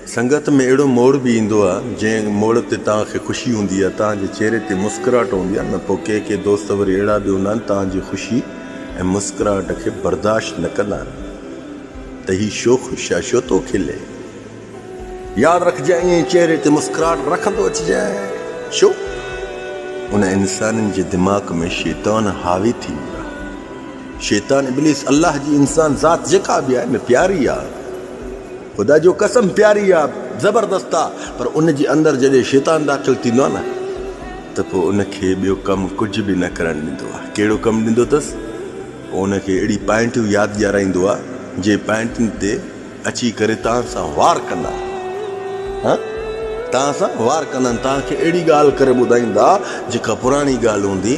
संगत में अहिड़ो मोड़ बि ईंदो आहे जंहिं मोड़ ते तव्हांखे ख़ुशी हूंदी आहे, तव्हांजे चेहरे ते मुस्कुराहट हूंदी आहे न, पोइ के दोस्त वरी अहिड़ा बि हूंदा आहिनि तव्हांजी ख़ुशी ऐं मुस्कुराहट खे बर्दाश्त न कंदा आहिनि त ही छो ख़ुशि आहे, छो थो खिले। यादि रखजांइ, ईअं चेहरे ते मुस्कुराहट रखंदो अचिजांइ। छो? उन इंसाननि जे दिमाग़ में शैतान हावी थी वियो आहे। शैतान इब्लीस अल्लाह जी इंसान ज़ात जेका बि आहे न प्यारी आहे, ख़ुदा जो कसम प्यारी आहे, ज़बरदस्त आहे, पर उन जे अंदरि जॾहिं शैतान दाख़िल थींदो आहे न त पोइ उनखे ॿियो कमु कुझु बि न करणु ॾींदो आहे। कहिड़ो कमु ॾींदो अथसि? उनखे अहिड़ी पॉइंटियूं यादि ॾियाराईंदो आहे जे पॉइंटुनि ते अची करे तव्हां सां वार कंदा, तव्हां सां वार कंदा आहिनि, तव्हांखे अहिड़ी ॻाल्हि करे ॿुधाईंदा जेका पुराणी ॻाल्हि हूंदी,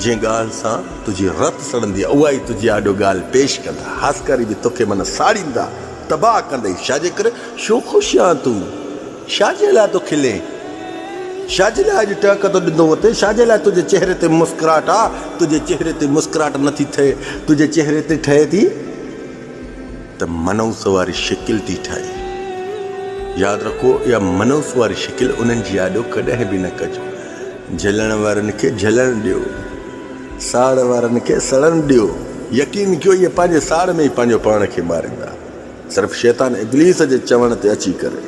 जंहिं ॻाल्हि सां तुंहिंजी रत सड़ंदी आहे उहा ई तुंहिंजी आॾो ॻाल्हि पेश कंदा, ख़ासि करे बि तोखे माना साड़ींदा, तबाह कंदई। छाजे करे? छो ख़ुशि आहे तूं? छाजे लाइ तो खिले? छाजे लाइ अॼु टहक थो ॾींदो वते? छाजे लाइ तुंहिंजे चेहरे ते मुस्कुराहट आहे? तुंहिंजे चेहरे ते मुस्कुराहट नथी थिए, तुंहिंजे चेहरे ते ठहे थी त मनूस वारी शिकिल थी ठहे। यादि रखो, इहा मनूस वारी शिकिल उन्हनि जी आॾो कॾहिं बि न कजो। जलण वारनि खे जलण ॾियो, साड़ वारनि खे सड़न ॾियो। यकीन कयो, इहे पंहिंजे साड़ में ई पंहिंजो पाण खे मारींदा, सिर्फ़ु शैतान इब्लीस जे चवण ते अची करे।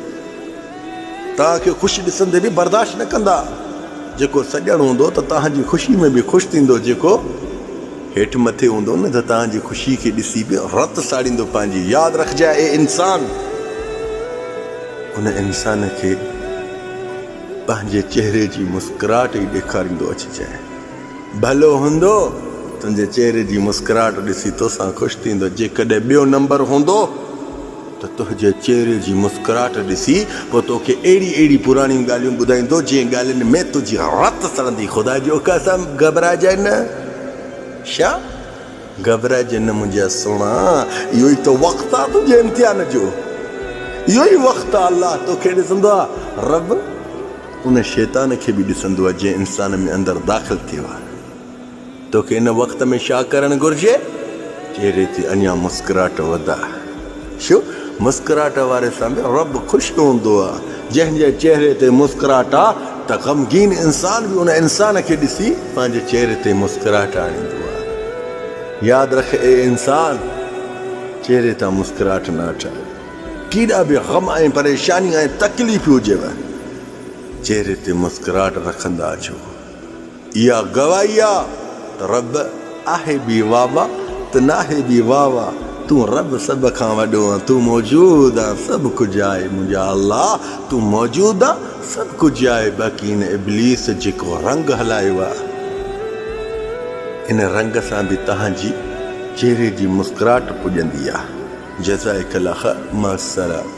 तव्हांखे ख़ुशि ॾिसंदे बि बर्दाश्त न कंदा। जेको सॼणु हूंदो त तव्हांजी ख़ुशी में बि ख़ुशि थींदो, जेको हेठि मथे हूंदो न त तव्हांजी ख़ुशी खे ॾिसी बि रत साड़ींदो पंहिंजी। यादि रखजांइ, ए इंसान, उन इंसान खे पंहिंजे चेहरे जी मुस्कुराहट ई ॾेखारींदो अचिजांइ। भलो हूंदो तुंहिंजे चेहरे जी मुस्कुराहट ॾिसी तोसां ख़ुशि थींदो। जेकॾहिं ॿियो नंबर हूंदो त तुंहिंजे चेहरे जी मुस्कुराहट ॾिसी पोइ तोखे अहिड़ी पुराणियूं ॻाल्हियूं ॿुधाईंदो जंहिं ॻाल्हियुनि में तुंहिंजी रत सड़ंदी। ख़ुदा जो कसम, घबराइजांइ न। छा घबराइजांइ न मुंहिंजा सुहिणा, इहो ई त वक़्तु आहे तुंहिंजे इम्तिहान जो, इहो ई वक़्तु आहे। अलाह तोखे ॾिसंदो आहे, रब उन शैतान खे बि ॾिसंदो आहे जंहिं इंसान में अंदरि दाख़िल थियो आहे। तोखे इन वक़्त में छा करणु घुरिजे? चेहरे ते अञा मुस्कुराहट वधा। छो? मुस्कुराहट वारे सां बि रब ख़ुशि हूंदो आहे। जंहिंजे चेहरे ते मुस्कुराहट आहे त ग़मगीन इंसान बि उन इंसान खे ॾिसी पंहिंजे चेहरे ते मुस्कुराहट आणींदो आहे। यादि रख, ए इंसान, चेहरे तां मुस्कुराहट न हटाए। केॾा बि ग़म ऐं परेशानी ऐं तकलीफ़ हुजेव, चेहरे ते मुस्कुराहट रखंदा अचो। इहा गवाही आहे त रब आहे बि वाह त नाहे बि वाह। तूं रब सभ खां वॾो आहे, तूं मौजूदु आहे, सभु कुझु आहे मुंहिंजा अल्लाह, तूं मौजूदु आहे, सभु कुझु आहे। बाक़ी इन इब्लीस जेको रंग हलायो आहे, इन रंग सां बि तव्हांजी चेहरे जी मुस्कुराहट पुॼंदी आहे। जज़ाकल्लाह ख़ैर, मां सलाम।